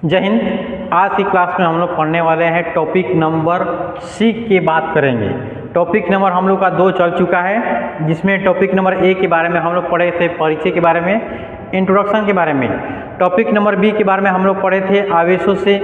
जय हिंद। आज की क्लास में हम लोग पढ़ने वाले हैं टॉपिक नंबर सी की बात करेंगे। टॉपिक नंबर हम लोग का 2 चल चुका है, जिसमें टॉपिक नंबर ए के बारे में हम लोग पढ़े थे परिचय के बारे में, इंट्रोडक्शन के बारे में। टॉपिक नंबर बी के बारे में हम लोग पढ़े थे आवेशों से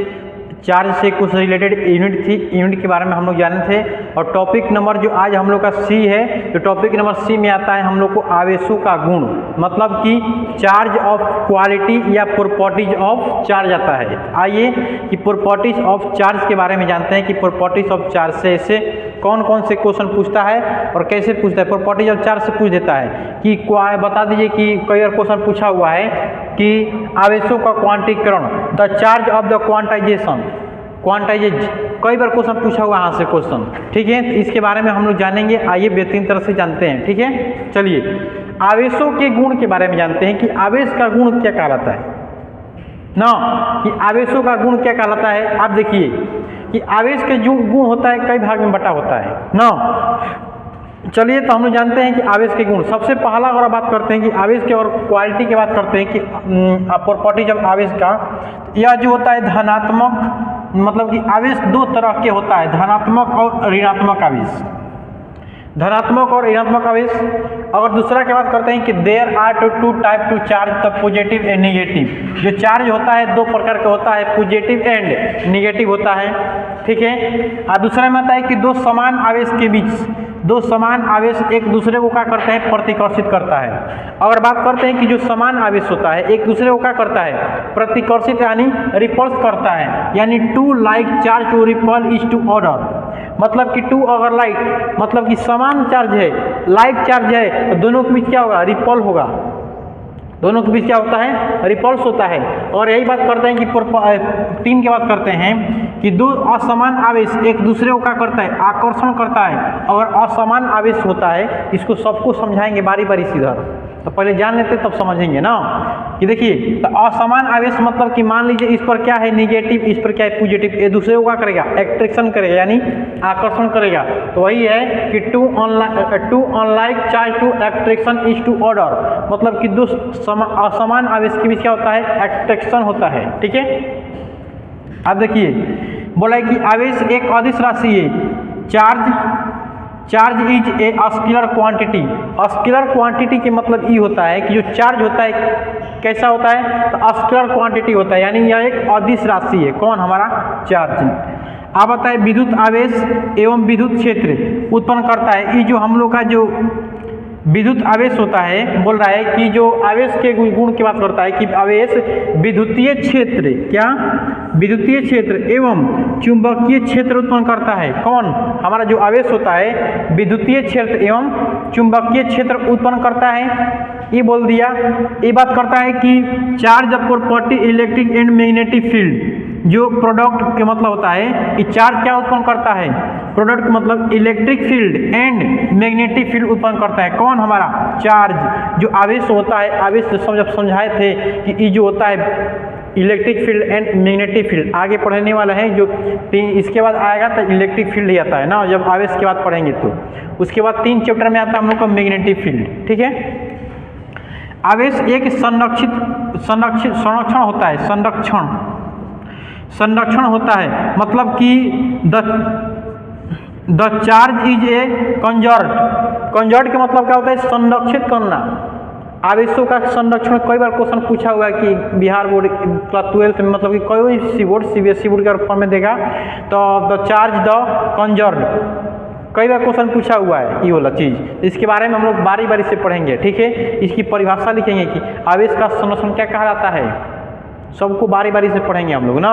चार्ज से कुछ रिलेटेड यूनिट थी, यूनिट के बारे में हम लोग जाने थे। और टॉपिक नंबर जो आज हम लोग का सी है, तो टॉपिक नंबर सी में आता है हम लोग को आवेशों का गुण, मतलब कि चार्ज ऑफ क्वालिटी या प्रॉपर्टीज ऑफ चार्ज आता है। आइए कि प्रॉपर्टीज ऑफ चार्ज के बारे में जानते हैं कि प्रॉपर्टीज ऑफ चार्ज से ऐसे कौन कौन से क्वेश्चन पूछता है और कैसे पूछता है। प्रॉपर्टीज ऑफ चार्ज से पूछ देता है कि बता दीजिए कि कई बार क्वेश्चन पूछा हुआ है कि आवेशों का क्वांटीकरण, the charge of the quantization, कई बार क्वेश्चन पूछा हुआ यहाँ से क्वेश्चन, ठीक है। तो इसके बारे में हम लोग जानेंगे। आइए बेहतरीन तरह से जानते हैं, ठीक है। चलिए आवेशों के गुण के बारे में जानते हैं कि आवेश का गुण क्या कहलाता है ना, कि आवेशों का गुण क्या कहलाता है। आप देखिए कि आवेश के जो गुण होता है कई भाग में बटा होता है ना। चलिए तो हम लोग जानते हैं कि आवेश के गुण, सबसे पहला अगर बात करते हैं कि आवेश के और क्वालिटी की बात करते हैं कि प्रॉपर्टीज ऑफ आवेश का, यह जो होता है धनात्मक, मतलब कि आवेश 2 तरह के होता है, धनात्मक और ऋणात्मक आवेश, धनात्मक और ऋणात्मक आवेश। अगर दूसरा की बात करते हैं कि there are two type to charge, the positive and negative. जो चार्ज होता है 2 प्रकार का होता है, पॉजिटिव एंड निगेटिव होता है, ठीक है। और दूसरा में आता है कि 2 समान आवेश के बीच, 2 समान आवेश एक दूसरे को क्या करते हैं, प्रतिकर्षित करता है। अगर बात करते हैं कि जो समान आवेश होता है एक दूसरे को क्या करता है, प्रतिकर्षित यानी रिपल्स करता है, यानी 2 like charge to repel is to other, मतलब कि 2 अगर लाइक, मतलब कि समान चार्ज है, लाइक चार्ज है, तो दोनों के बीच क्या होगा, रिपल होगा, दोनों के बीच क्या होता है, रिपल्स होता है। और यही बात करते हैं कि 3 की बात करते हैं कि 2 असमान आवेश एक दूसरे को क्या करता है, आकर्षण करता है। अगर असमान आवेश होता है, इसको सबको समझाएंगे बारी बारी सीधा, तो पहले जान लेते तब समझेंगे ना। कि देखिए तो असमान आवेश मतलब कि मान लीजिए इस पर क्या है निगेटिव, इस पर क्या है पॉजिटिव, ये दूसरे को क्या करेगा, एट्रैक्शन करेगा यानी आकर्षण करेगा। तो वही है कि 2 unlike charge to attraction is to other, मतलब कि 2 असमान आवेश के बीच क्या होता है, एट्रैक्शन होता है, ठीक है। अब देखिए बोला है कि आवेश एक अदिश राशि है, charge is a scalar quantity. Scalar quantity के मतलब ये होता है कि जो चार्ज होता है कैसा होता है, तो स्केलर क्वांटिटी होता है, यानी यह एक अदिश राशि है। कौन, हमारा चार्ज। अब बताए विद्युत आवेश एवं विद्युत क्षेत्र उत्पन्न करता है। ये जो हम लोग का जो विद्युत आवेश होता है, बोल रहा है कि जो आवेश के गुण की बात करता है कि आवेश विद्युतीय क्षेत्र, क्या, विद्युतीय क्षेत्र एवं चुंबकीय क्षेत्र उत्पन्न करता है। कौन, हमारा जो आवेश होता है विद्युतीय क्षेत्र एवं चुंबकीय क्षेत्र उत्पन्न करता है, ये बोल दिया। ये बात करता है कि charge property electric and magnetic field, जो प्रोडक्ट के मतलब होता है कि चार्ज क्या उत्पन्न करता है, प्रोडक्ट मतलब electric field and magnetic field उत्पन्न करता है। कौन, हमारा चार्ज। जो आवेश होता है, आवेश जब समझाए थे कि ये जो होता है electric field and magnetic field, आगे पढ़ने वाला है जो 3, इसके बाद आएगा तो इलेक्ट्रिक फील्ड ही आता है ना, जब आवेश के बाद पढ़ेंगे तो उसके बाद 3 चैप्टर में आता है हम लोग का मैग्नेटिक फील्ड, ठीक है। आवेश एक संरक्षण होता है, संरक्षण होता है, मतलब कि the charge is A conserve के मतलब क्या होता है, संरक्षित करना। आवेशों का संरक्षण कई बार क्वेश्चन पूछा हुआ है कि बिहार बोर्ड क्लास 12 में, मतलब कि कोई सी बोर्ड सीबीएसई बोर्ड के फॉर्म में देगा तो द चार्ज द कंजर्व, कई बार क्वेश्चन पूछा हुआ है ये वाला चीज़। इसके बारे में हम लोग बारी बारी से पढ़ेंगे, ठीक है। इसकी परिभाषा लिखेंगे कि आवेश का संरक्षण क्या कहा जाता है, सबको बारी बारी से पढ़ेंगे हम लोग ना।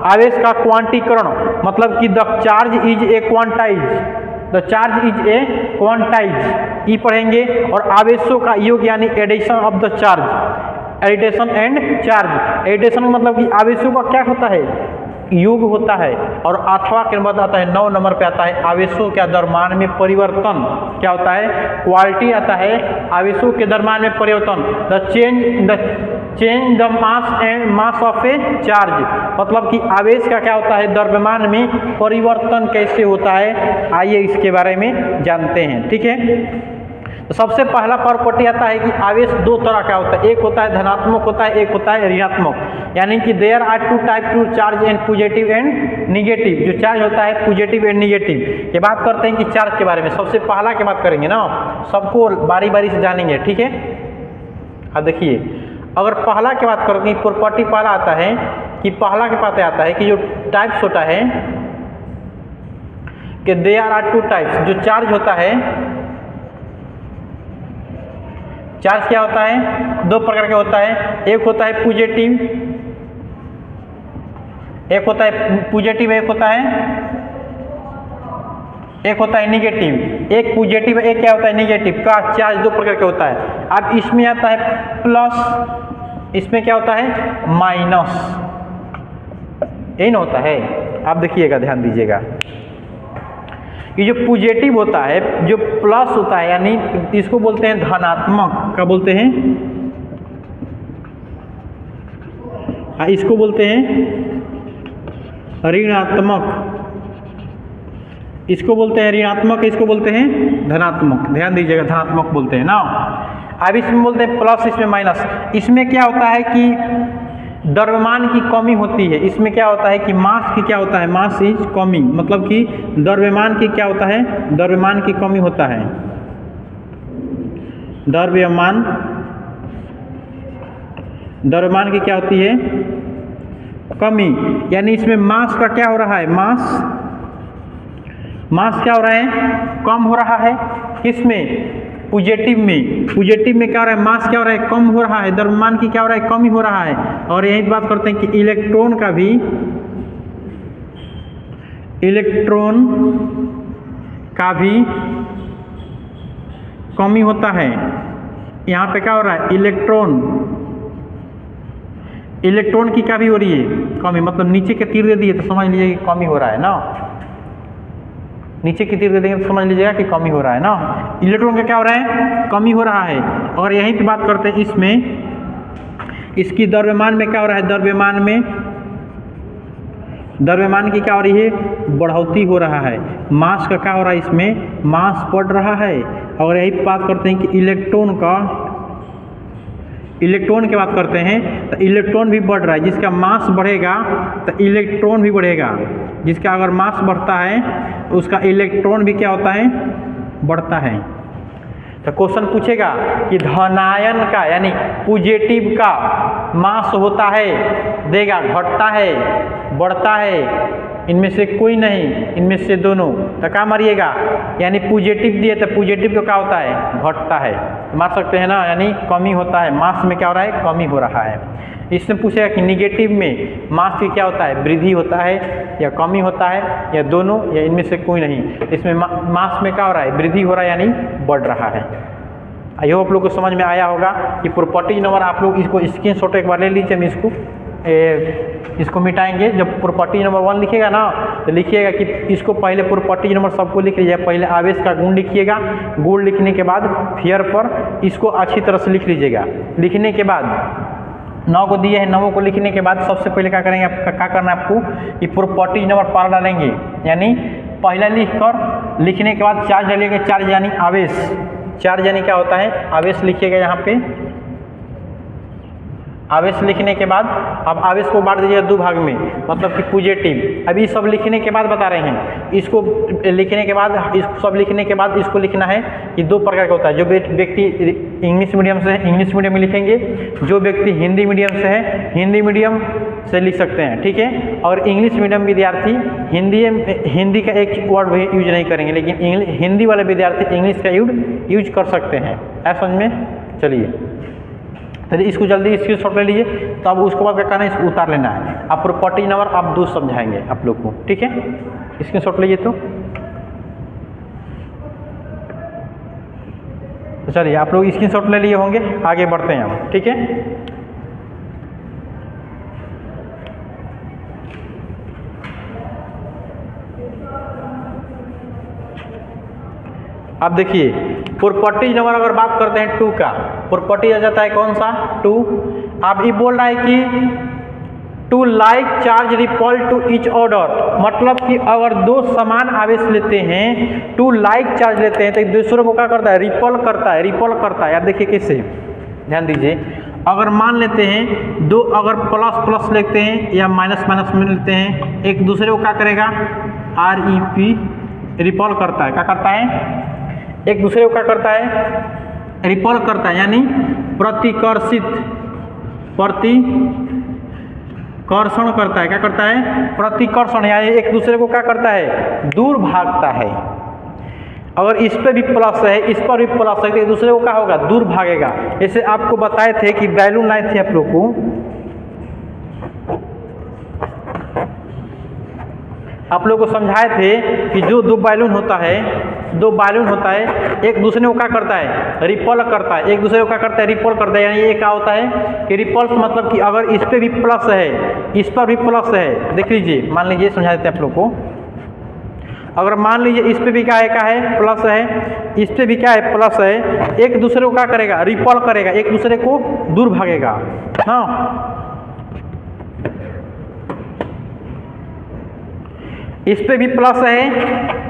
आवेश का क्वांटीकरण मतलब कि the charge is a quantize, the charge is a quantize, ये पढ़ेंगे। और आवेशों का योग यानी addition of the charge, addition and charge. Addition मतलब कि आवेशों का क्या होता है, योग होता है। और 8वां के बाद आता है 9 नंबर पे आता है आवेशों के दरम्यान में परिवर्तन, क्या होता है, क्वालिटी आता है आवेशों के दरम्यान में परिवर्तन। The change the mass of A charge, मतलब कि आवेश का क्या होता है, द्रव्यमान में परिवर्तन कैसे होता है, आइए इसके बारे में जानते हैं, ठीक है। तो सबसे पहला प्रॉपर्टी आता है कि आवेश 2 तरह का होता है, एक होता है धनात्मक होता है, एक होता है ऋणात्मक। यानी कि there are two type to charge and positive and negative. जो चार्ज होता है पॉजिटिव एंड निगेटिव। ये बात करते हैं कि चार्ज के बारे में। सबसे पहला की बात करेंगे ना, सबको बारी बारी से जानेंगे, ठीक है। अब देखिए, अगर पहला की बात करेंगे, प्रॉपर्टी पहला आता है कि पहला के पाते आता है कि जो टाइप्स होता है कि देयर आर टू टाइप्स। जो चार्ज होता है, चार्ज क्या होता है, दो प्रकार का होता है। एक होता है पॉजिटिव, एक होता है पॉजिटिव, एक होता है निगेटिव। एक पॉजिटिव, एक क्या होता है निगेटिव का चार्ज दो प्रकार का होता है। अब इसमें आता है प्लस, इसमें क्या होता है माइनस, यही ना होता है। आप देखिएगा, ध्यान दीजिएगा, ये जो पॉजिटिव होता है, जो प्लस होता है, यानी इसको बोलते हैं धनात्मक। क्या बोलते हैं, इसको बोलते हैं ऋणात्मक, इसको बोलते हैं ऋणात्मक, इसको बोलते हैं धनात्मक। ध्यान दीजिएगा, धनात्मक बोलते हैं ना। अब इसमें बोलते हैं प्लस, इसमें माइनस। इसमें क्या होता है कि द्रव्यमान की कमी होती है। इसमें क्या होता है कि मास की क्या होता है, मास इज कमी, मतलब कि द्रव्यमान की क्या होता है, द्रव्यमान की कमी होता है। द्रव्यमान की क्या होती है, कमी। यानी इसमें मास का क्या हो रहा है, मास क्या हो रहा है, कम हो रहा है। किसमें, पॉजिटिव में। पॉजिटिव में क्या हो रहा है, मास क्या हो रहा है, कम हो रहा है। द्रव्यमान की क्या हो रहा है, कमी हो रहा है। और यही बात करते हैं कि इलेक्ट्रॉन का भी कमी होता है। यहाँ पे क्या हो रहा है, इलेक्ट्रॉन की क्या भी हो रही है, कमी। मतलब नीचे के तीर दे दिए तो समझ लीजिए कि कमी हो रहा है ना, नीचे की तीर दे देंगे तो समझ लीजिएगा कि कमी हो रहा है ना। इलेक्ट्रॉन का क्या हो रहा है, कमी हो रहा है। और यहीं पे बात करते हैं इसमें, इसकी द्रव्यमान में क्या हो रहा है, द्रव्यमान की क्या हो रही है, बढ़ोतरी हो रहा है। मास का क्या हो रहा है, इसमें मास बढ़ रहा है। और यही पे बात करते हैं कि इलेक्ट्रॉन की बात करते हैं तो इलेक्ट्रॉन भी बढ़ रहा है। जिसका मास बढ़ेगा तो इलेक्ट्रॉन भी बढ़ेगा। जिसका अगर मास बढ़ता है तो उसका इलेक्ट्रॉन भी क्या होता है, बढ़ता है। तो क्वेश्चन पूछेगा कि धनायन का यानी पॉजिटिव का मास होता है, देगा, घटता है, बढ़ता है, इनमें से कोई नहीं, इनमें से दोनों। तो क्या मारिएगा, यानी पॉजिटिव दिए तो पॉजिटिव को क्या होता है, घटता है, मार सकते हैं ना। यानी कमी होता है, मास में क्या हो रहा है, कमी हो रहा है। इसमें पूछेगा कि निगेटिव में मास की क्या होता है, वृद्धि होता है या कमी होता है या दोनों या इनमें से कोई नहीं। इसमें मास में क्या हो रहा है, वृद्धि हो रहा है यानी बढ़ रहा है। आई होप आप लोग को समझ में आया होगा कि प्रॉपर्टी नंबर आप लोग इसको स्क्रीनशॉट एक बार ले लीजिए। हम इसको मिटाएंगे। जब प्रॉपर्टी नंबर 1 लिखिएगा ना तो लिखिएगा कि इसको पहले प्रॉपर्टी नंबर सबको लिख लीजिए। पहले आवेश का गुण लिखिएगा, गुण लिखने के बाद फियर पर इसको अच्छी तरह से लिख लीजिएगा। लिखने के बाद 9 को दिए हैं, 9 को लिखने के बाद सबसे पहले क्या करेंगे, क्या करना है आपको कि प्रॉपर्टी नंबर पर डालेंगे। यानी पहला लिखकर लिखने के बाद चार्ज डालिएगा, चार्ज यानी आवेश, चार्ज यानी क्या होता है, आवेश लिखिएगा यहाँ पे। आवेश लिखने के बाद अब आवेश को बांट दीजिएगा 2 भाग में, मतलब कि पॉजिटिव। अभी सब लिखने के बाद बता रहे हैं, इसको लिखने के बाद, इसको सब लिखने के बाद इसको लिखना है कि 2 प्रकार का होता है। जो व्यक्ति इंग्लिश मीडियम से है, इंग्लिश मीडियम में लिखेंगे। जो व्यक्ति हिंदी मीडियम से है, हिंदी मीडियम से लिख सकते हैं, ठीक है। और इंग्लिश मीडियम विद्यार्थी हिंदी का एक वर्ड भी यूज नहीं करेंगे, लेकिन हिंदी वाले विद्यार्थी इंग्लिश का यूज कर सकते हैं। ऐसा समझ में, चलिए चलिए इसको जल्दी स्क्रीनशॉट ले लीजिए। तो अब उसके बाद क्या करना है, इसको उतार लेना है। अब प्रॉपर्टी नंबर आप 2 समझाएंगे आप लोग को, ठीक है। स्क्रीनशॉट लीजिए। तो चलिए आप लोग स्क्रीनशॉट ले लिए होंगे, आगे बढ़ते हैं हम, ठीक है। अब देखिए प्रॉपर्टी नंबर अगर बात करते हैं 2 का, प्रॉपर्टी आ जाता है कौन सा, 2। अब ये बोल रहा है कि two like charge repel to each other, मतलब कि अगर 2 समान आवेश लेते हैं, टू लाइक चार्ज लेते हैं तो एक दूसरे को क्या करता है, रिपल करता है। अब देखिए कैसे, ध्यान दीजिए। अगर मान लेते हैं दो, अगर प्लस प्लस लेते हैं या माइनस माइनस में लेते हैं, एक दूसरे को क्या करेगा, REP रिपॉल करता है। क्या करता है? एक दूसरे को क्या करता है? रिपॉल करता है, यानी प्रतिकर्षण करता है। क्या करता है? प्रतिकर्षण, यानी एक दूसरे को क्या करता है? दूर भागता है। अगर इस पे भी प्लस है, इस पर भी प्लस है, तो एक दूसरे को क्या होगा? दूर भागेगा। जैसे आपको बताए थे कि बैलून लाए थे आप लोग को, आप लोग को समझाए थे कि जो दो बैलून होता है, एक दूसरे को क्या करता है? रिपल करता है। एक दूसरे को क्या करता है? रिपल करता है। यानी ये क्या होता है कि रिपल्स मतलब कि अगर इस पे भी प्लस है, इस पर भी प्लस है, देख लीजिए, मान लीजिए, समझा देते हैं आप लोग को। अगर मान लीजिए इस पे भी क्या है? प्लस है, इस पे भी क्या है? प्लस है। एक दूसरे को क्या करेगा? रिपल करेगा, एक दूसरे को दूर भागेगा। हाँ, इस पे भी प्लस है,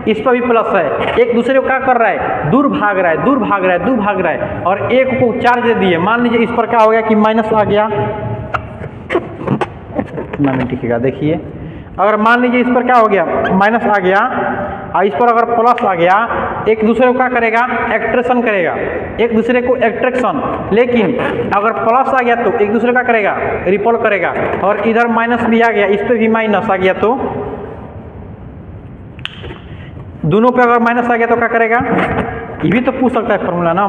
इस पर भी प्लस है, एक दूसरे को क्या कर रहा है? दूर भाग रहा है। और एक को चार्ज दे दिए, मान लीजिए इस पर क्या हो गया कि माइनस आ गया, मिनट टिकेगा, देखिए, अगर मान लीजिए इस पर क्या हो गया? माइनस आ गया, और इस पर अगर प्लस आ गया, एक दूसरे को क्या करेगा? एक्ट्रैक्शन करेगा, एक दूसरे को एक्ट्रैक्शन। लेकिन अगर प्लस आ गया तो एक दूसरे का करेगा? रिपल करेगा। और इधर माइनस भी आ गया, इस पर भी माइनस आ गया, तो दोनों पे अगर माइनस आ गया तो क्या करेगा? ये भी तो पूछ सकता है फॉर्मूला ना,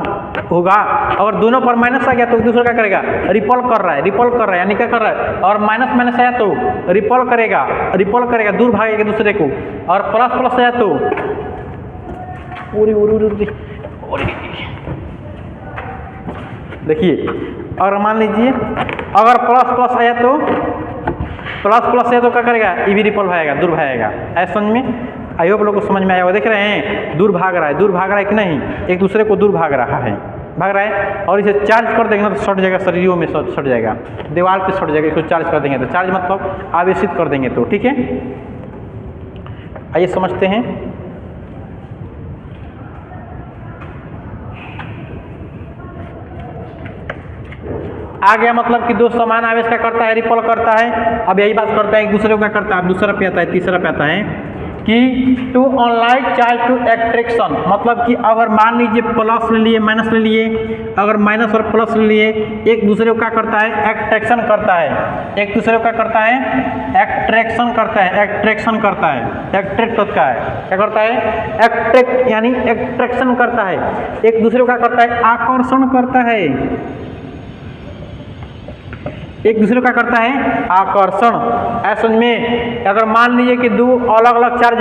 होगा। अगर दोनों पर माइनस आ गया तो एक दूसरे का करेगा? रिपल कर रहा है, यानी क्या कर रहा है? और माइनस माइनस आया तो रिपल करेगा, दूर भागेगा एक दूसरे को। और प्लस प्लस आया तो देखिए, और मान लीजिए अगर प्लस प्लस आया तो क्या करेगा? ये भी रिपल भागेगा, दूर भागेगा। ऐसा समझ में? आई होप लोग को समझ में आया होगा। देख रहे हैं, दूर भाग रहा है कि नहीं? एक दूसरे को दूर भाग रहा है। और इसे चार्ज कर देंगे ना तो सट जाएगा, शरीरों में सट जाएगा, दीवार पे सट जाएगा। इसको चार्ज कर देंगे तो, चार्ज मतलब आवेशित कर देंगे तो, ठीक है। आइए समझते हैं। आ गया मतलब कि दो समान आवेश का करता है? रिपल करता है। अब यही बात करता है, एक दूसरे को क्या करता है? अब दूसरा पे आता है, तीसरा पे आता है कि टू अनलाइक चार्ज टू एक्ट्रैक्शन, मतलब कि अगर मान लीजिए प्लस ले लिए, माइनस ले लिए, अगर माइनस और प्लस ले लिए, एक दूसरे को क्या करता है? एक्ट्रैक्शन करता है। एक दूसरे को क्या करता है? एक्ट्रैक्शन करता है। एक्ट्रैक्ट होता है, क्या करता है? एक्ट्रैक्ट, यानी एक्ट्रैक्शन करता है। एक दूसरे को क्या करता है? आकर्षण करता है। एक दूसरे का करता है आकर्षण। ऐसा में अगर मान लीजिए कि दो अलग अलग चार्ज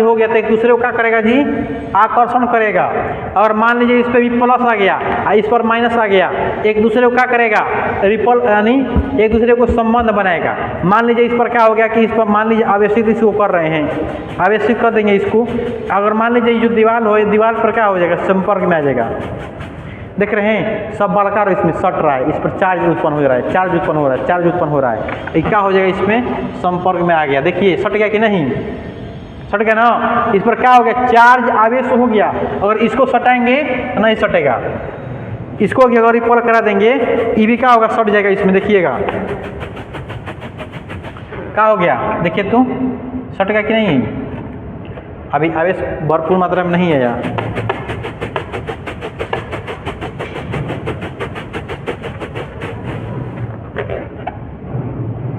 हो गया तो एक दूसरे को क्या करेगा जी? आकर्षण करेगा। और मान लीजिए इस पर भी प्लस आ गया और इस पर माइनस आ गया, एक दूसरे को क्या करेगा? रिपल, यानी एक दूसरे को संबंध बनाएगा। मान लीजिए इस पर क्या हो गया कि इस पर मान लीजिए आवेशित इसको कर रहे हैं, आवेशित कर देंगे इसको। अगर मान लीजिए जो दीवार हो, दीवार पर क्या हो जाएगा? संपर्क में आ जाएगा। देख रहे हैं, सब बड़का इसमें सट रहा है, इस पर चार्ज उत्पन्न हो रहा है, ये क्या हो जाएगा? इसमें संपर्क में आ गया। देखिए सट गया कि नहीं? सट गया ना। इस पर क्या हो गया? चार्ज आवेश हो गया। अगर इसको सटाएंगे तो नहीं सटेगा, इसको अगर रिपल करा देंगे ये भी क्या होगा? सट जाएगा इसमें। देखिएगा क्या हो गया, देखिए तो सट गया कि नहीं? अभी आवेश भरपूर मात्रा में नहीं आया।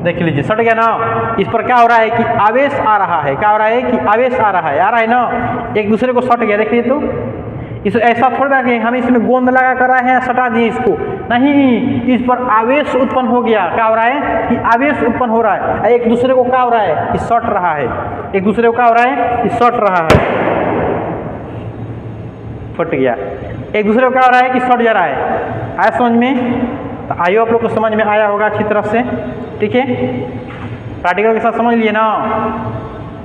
देख लीजिए सट गया ना। इस पर क्या हो रहा है कि आवेश आ रहा है, क्या हो रहा है कि आवेश आ रहा है ना, एक दूसरे को सट गया। देखिए तो इस ऐसा थोड़ा कि हम इसमें गोंद लगा कर रहे हैं, सटा दिए इसको, नहीं, इस पर आवेश उत्पन्न हो गया। क्या हो रहा है कि आवेश उत्पन्न हो रहा है। एक दूसरे को क्या हो रहा है कि सट रहा है, एक दूसरे को क्या हो रहा है कि सट रहा है, फट गया। एक दूसरे को क्या हो रहा है कि सट जा रहा है। आया समझ में? तो आइए आप लोग को समझ में आया होगा अच्छी तरह से, ठीक है। प्रैक्टिकल के साथ समझ लिए ना।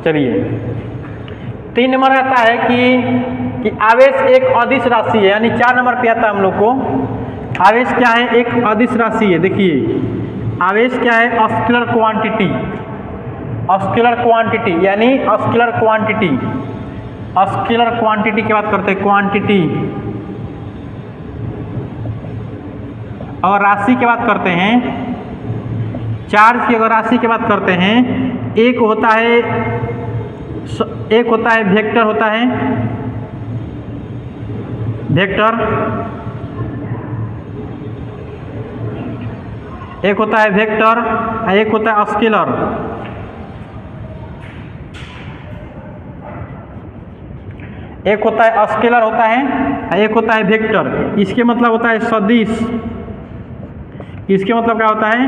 चलिए 3 नंबर आता है कि आवेश एक अदिश राशि है, यानी 4 नंबर पे आता है हम लोग को। आवेश क्या है? एक अदिश राशि है। देखिए आवेश क्या है? स्केलर क्वांटिटी, यानी स्केलर क्वांटिटी की बात करते हैं। क्वांटिटी और राशि की बात करते हैं, चार्ज की अगर राशि की बात करते हैं, एक होता है वेक्टर होता है, वेक्टर, एक होता है वेक्टर, एक होता है स्केलर। एक होता है स्केलर होता है, एक होता है वेक्टर। इसके मतलब होता है सदिश, इसके मतलब क्या होता है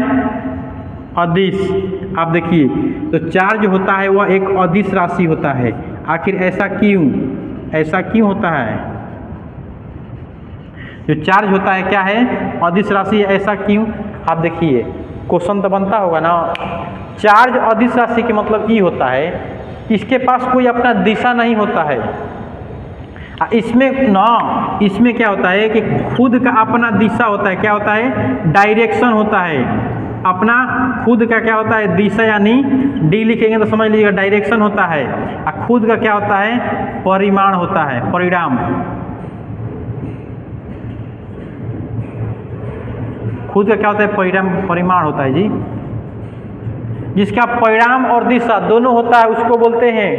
अदिश। आप देखिए, तो चार्ज होता है वह एक अदिश राशि होता है। आखिर ऐसा क्यों, ऐसा क्यों होता है? जो चार्ज होता है क्या है, अदिश राशि, ऐसा क्यों? आप देखिए, क्वेश्चन तो बनता होगा ना। चार्ज अदिश राशि के मतलब ये होता है, इसके पास कोई अपना दिशा नहीं होता है। इसमें क्या होता है कि खुद का अपना दिशा होता है। क्या होता है? डायरेक्शन होता है। अपना खुद का क्या होता है? दिशा, यानी डी लिखेंगे तो समझ लीजिएगा डायरेक्शन होता है। और खुद का क्या होता है? परिमाण होता है, परिणाम। खुद का क्या होता है? परिमाण होता है जी। जिसका परिणाम और दिशा दोनों होता है उसको बोलते हैं।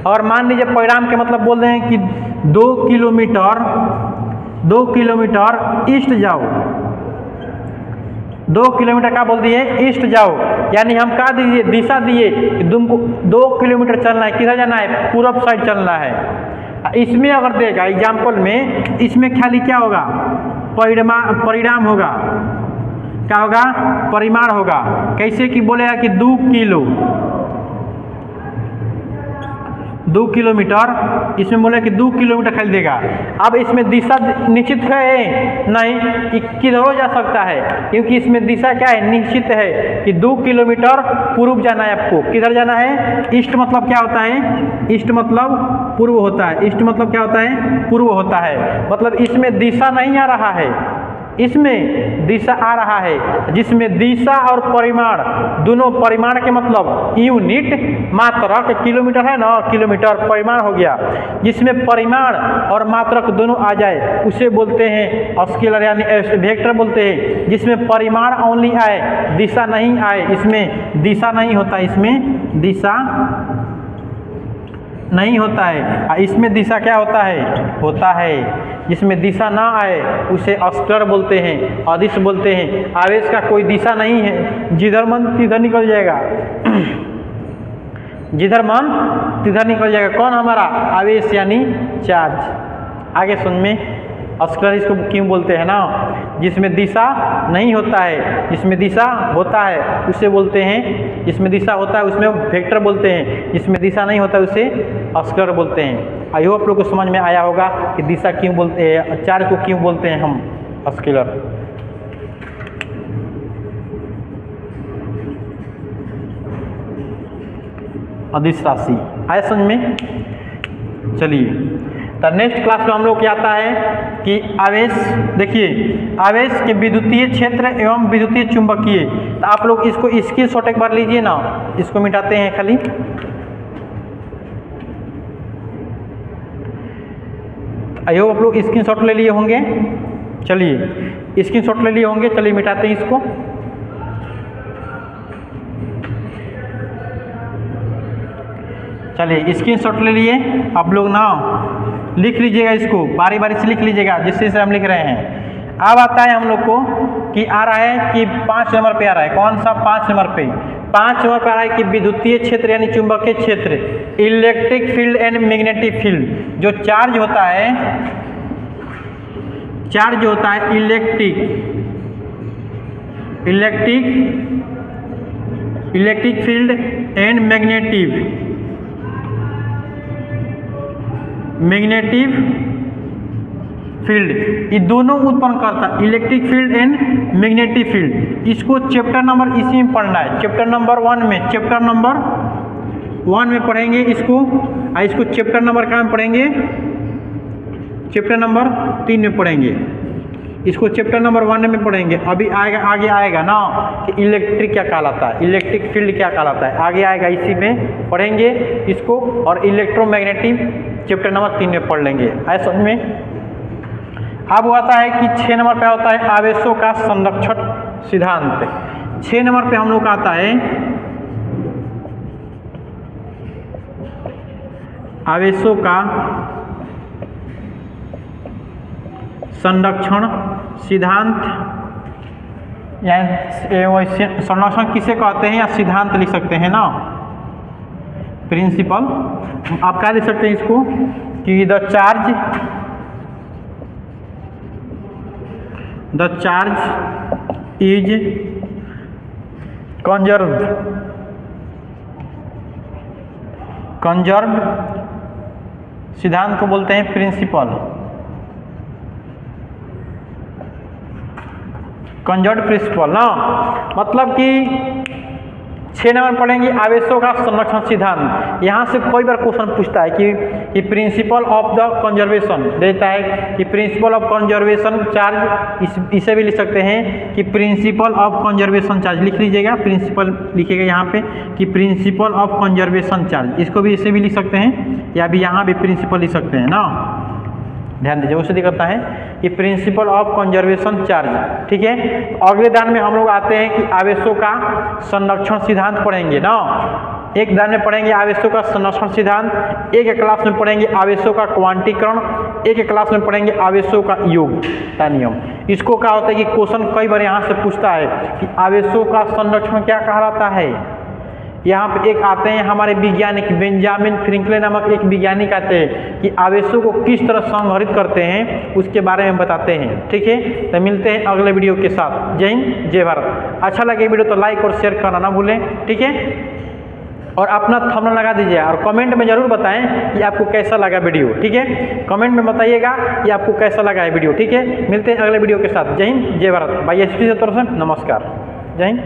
और मान लीजिए परिणाम के मतलब बोल रहे हैं कि 2 किलोमीटर ईस्ट जाओ। 2 किलोमीटर का बोल दिए ईस्ट जाओ, यानी हम क्या दिए? दिशा दिए कि तुमको 2 किलोमीटर चलना है। किधर जाना है? पूरब साइड चलना है। इसमें अगर देगा एग्जाम्पल में, इसमें खाली क्या होगा? परिणाम होगा। क्या होगा? परिमाण होगा। कैसे कि बोलेगा कि 2 किलोमीटर, इसमें बोले कि 2 किलोमीटर खाली देगा। अब इसमें दिशा निश्चित है नहीं कि किधर जा सकता है, क्योंकि इसमें दिशा क्या है? निश्चित है कि 2 किलोमीटर पूर्व जाना है आपको। किधर जाना है? ईस्ट मतलब क्या होता है? ईस्ट मतलब पूर्व होता है। ईस्ट मतलब क्या होता है? पूर्व होता है। मतलब इसमें दिशा नहीं आ रहा है, इसमें दिशा आ रहा है। जिसमें दिशा और परिमाण दोनों, परिमाण के मतलब यूनिट, मात्रक, किलोमीटर है ना, किलोमीटर परिमाण हो गया। जिसमें परिमाण और मात्रक दोनों आ जाए उसे बोलते हैं स्केलर, यानी वेक्टर बोलते हैं। जिसमें परिमाण ओनली आए, दिशा नहीं आए, इसमें दिशा नहीं होता, इसमें दिशा नहीं होता है। इसमें दिशा क्या होता है? होता है। जिसमें दिशा ना आए उसे स्केलर बोलते हैं, अदिश बोलते हैं। आवेश का कोई दिशा नहीं है, जिधर मन तिधर निकल जाएगा। जिधर मन तिधर निकल जाएगा। कौन? हमारा आवेश यानी चार्ज। आगे सुन में, स्केलर इसको क्यों बोलते हैं ना? जिसमें दिशा नहीं होता है, जिसमें दिशा होता है उसे बोलते हैं, जिसमें दिशा होता है उसमें वेक्टर बोलते हैं, जिसमें दिशा नहीं होता है उसे स्केलर बोलते हैं। आई होप आप लोग को समझ में आया होगा कि दिशा क्यों बोलते हैं, चार्ज को क्यों बोलते हैं हम स्केलर। अदिश राशि आया समझ में? चलिए, तो नेक्स्ट क्लास में हम लोग क्या आता है कि आवेश। देखिए, आवेश के विद्युतीय क्षेत्र एवं विद्युतीय चुंबकीय। तो आप लोग इसको स्क्रीनशॉट एक बार लीजिए ना, इसको मिटाते हैं खाली। आई होप आप लोग स्क्रीनशॉट ले लिए होंगे। चलिए, स्क्रीनशॉट ले लिए होंगे, चलिए मिटाते हैं इसको। चलिए, स्क्रीनशॉट ले लिए आप लोग ना, लिख लीजिएगा इसको, बारी बारी से लिख लीजिएगा जिससे हम लिख रहे हैं। अब आता है हम लोग को कि आ रहा है कि 5 नंबर पे आ रहा है। कौन सा? 5 नंबर पे। 5 नंबर पे आ रहा है कि विद्युतीय क्षेत्र यानी चुंबकीय क्षेत्र, electric field and magnetic field. जो चार्ज होता है, चार्ज होता है electric field and magnetic field, ये दोनों उत्पन्न करता है, electric field and magnetic field. इसको चैप्टर नंबर इसी में पढ़ना है, चैप्टर नंबर 1 में, चैप्टर नंबर 1 में पढ़ेंगे इसको। इसको चैप्टर नंबर कहाँ में पढ़ेंगे? चैप्टर नंबर 3 में पढ़ेंगे। इसको चैप्टर नंबर 1 में पढ़ेंगे। अभी आएगा, आगे आएगा ना कि इलेक्ट्रिक क्या कहलाता है, इलेक्ट्रिक फील्ड क्या कहलाता है, आगे आएगा, इसी में पढ़ेंगे इसको। और इलेक्ट्रोमैग्नेटिक चैप्टर नंबर 3 में पढ़ लेंगे। आए समझ में? अब आता है कि 6 नंबर पे होता है आवेशों का संरक्षण सिद्धांत। 6 नंबर पे हम लोग का आता है आवेशों का संरक्षण सिद्धांत, या संरक्षण किसे कहते हैं या सिद्धांत लिख सकते हैं ना, प्रिंसिपल। आप क्या लिख सकते हैं इसको कि द चार्ज इज कंजर्व्ड सिद्धांत को बोलते हैं प्रिंसिपल, कंजर्व्ड प्रिंसिपल ना। मतलब कि 6 नंबर पढ़ेंगे आवेशों का संरक्षण सिद्धांत। यहाँ से कोई बार क्वेश्चन पूछता है कि प्रिंसिपल ऑफ द कंजर्वेशन देता है कि प्रिंसिपल ऑफ कंजर्वेशन चार्ज, इसे भी लिख सकते हैं कि प्रिंसिपल ऑफ कंजर्वेशन चार्ज लिख लीजिएगा, प्रिंसिपल लिखिएगा यहाँ पे कि प्रिंसिपल ऑफ कंजर्वेशन चार्ज, इसको भी इसे भी लिख सकते हैं या भी यहाँ भी प्रिंसिपल लिख सकते हैं ना, ध्यान दीजिए। उसे दिखाता है कि प्रिंसिपल ऑफ कंजर्वेशन चार्ज, ठीक है। तो अगले दान में हम लोग आते हैं कि आवेशों का संरक्षण सिद्धांत पढ़ेंगे ना। एक दान में पढ़ेंगे आवेशों का संरक्षण सिद्धांत, एक क्लास में पढ़ेंगे आवेशों का क्वांटीकरण, एक क्लास में पढ़ेंगे आवेशों का योग का नियम। इसको क्या होता है कि क्वेश्चन कई बार यहाँ से पूछता है कि आवेशों का संरक्षण क्या कहलाता है। यहाँ पे एक आते हैं हमारे वैज्ञानिक बेंजामिन फ्रैंकलिन नामक एक वैज्ञानिक आते हैं कि आवेशों को किस तरह संग्रहित करते हैं उसके बारे में बताते हैं, ठीक है। तो मिलते हैं अगले वीडियो के साथ। जय हिंद, जय भारत। अच्छा लगे वीडियो तो लाइक और शेयर करना ना भूलें, ठीक है। और अपना थंबनेल लगा दीजिए और कमेंट में जरूर बताएं कि आपको कैसा लगा वीडियो, ठीक है। कमेंट में बताइएगा कि आपको कैसा लगा है वीडियो, ठीक है। मिलते हैं अगले वीडियो के साथ। जय हिंद, जय भारत। बाई एसपी से तरफ से नमस्कार। जय हिंद।